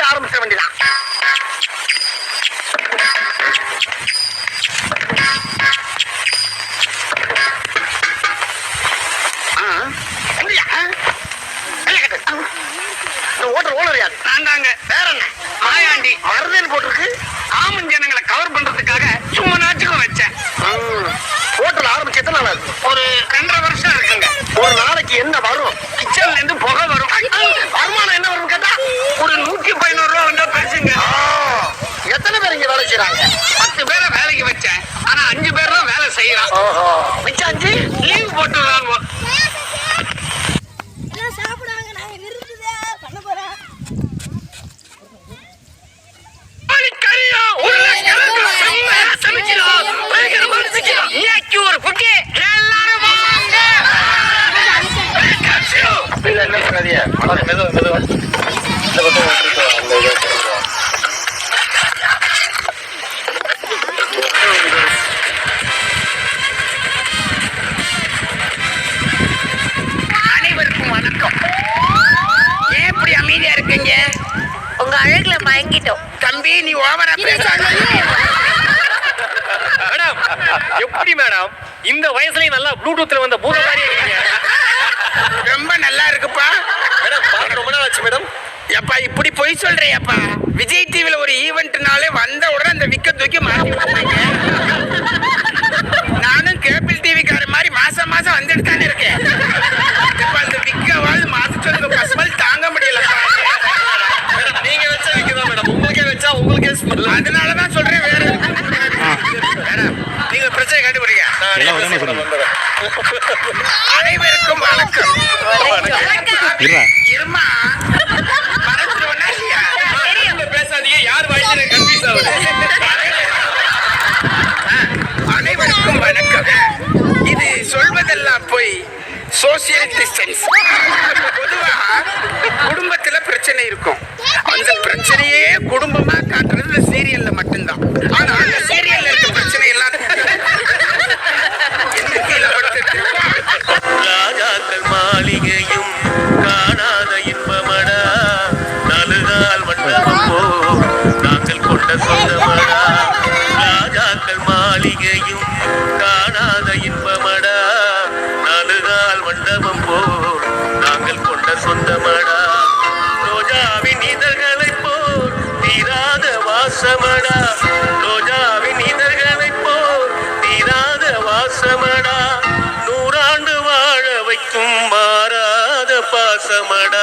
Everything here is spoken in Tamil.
ஆரம்பிச்ச வேண்டியதான். ஓட்டர் ஓனர் யாரு? நான் தாங்க. வேற என்ன? மாயாண்டி மருதேன்னு போட்டிருக்கு. ஆமன் ஜனங்களை கவர் பண்றதுக்காக சும்மா நாட்டுக்கும் வச்சேன். ஹோட்டல் ஆரம்பிச்சு எத்தனை நாள் ஆகுது? ஒரு 2.5 வருஷம் இருக்குங்க. ஒரு நாளைக்கு என்ன வரும்? கிச்சன்ல இருந்து புகை வரும். வருமானம் என்ன வரும் கேட்டா ஒரு 114 ரூபா வந்தா பேசுங்க. எத்தனை பேர் இங்க வேலை செய்யறாங்க? 10 பேரை வேலைக்கு வச்சேன். ஆனா 5 பேர் தான் வேலை செய்யறான். மிச்சம் 5 லீவ் போட்டுறாங்க. அனைவருக்கும் வணக்கம். ஏன் இப்படி அமைதியா இருக்கீங்க? உங்க அழகுல மயங்கிட்டோம். தம்பி நீ ஓவரா பேசாத. மேடம் எப்படி மேடம் இந்த வயசுலயும் நல்லா ப்ளூடூத்ல வந்த பூத மாதிரி இருக்கீங்க. ரொம்ப நல்லா இருக்குப்பா. மேடம் பார்க்க ரொம்ப நாள் ஆச்சு மேடம். எப்பா இப்படி போய் சொல்றியப்பா? விஜய் டிவில ஒரு ஈவென்ட்னாலே வந்த உடனே அந்த விக்க தூக்கி மாட்டி விட்டாங்க. நானும் கேபிள் டிவி கார மாதிரி மாசம் மாசம் வந்துட்டு தானே இருக்கேன். இப்ப அந்த விக்க வாழ் மாத்த சொல்லுங்க பஸ்மல் தாங்க முடியல. நீங்க வச்ச விக்கதான் மேடம். உங்களுக்கே வச்சா உங்களுக்கே ஸ்மெல். அதனாலதான் சொல்றேன். வேற மேடம் நீங்க பிரச்சனை கண்டுபிடிங்க. அனைவருக்கும் வணக்கம். இருமா பேசாதீங்க. யார் வாய்ஸ் கன்ஃபியூஸ் ஆகுது. அனைவருக்கும் வணக்கம். இது சொல்வதெல்லாம் போய் சோசியல் டிஸ்டன்ஸ். பொதுவா குடும்பத்துல பிரச்சனை இருக்கும். அந்த பிரச்சனையே குடும்பமா காட்டுறது சீரியல்ல மட்டும்தான். ஆனா அந்த சீரியல்ல இருக்க பிரச்சனை இல்லாத ராஜாக்கள் மாளிகையும் காணாத இன்பமடா, நலுகால் மண்டபம் போ நாங்கள் கொண்ட சொந்தமடா. ராஜாக்கள் மாளிகையும் காணாத இன்பமடா, நலுகால் மண்டபம் போ நாங்கள் கொண்ட சொந்தமடா. ரோஜாவின் இதழ்களைப் போல் தீராத வாசமடா, ரோஜாவின் இதழ்களைப் போல் தீராத வாசமடா. 100 ஆண்டு வாழ வைக்கும் மாறாத பாசமடா.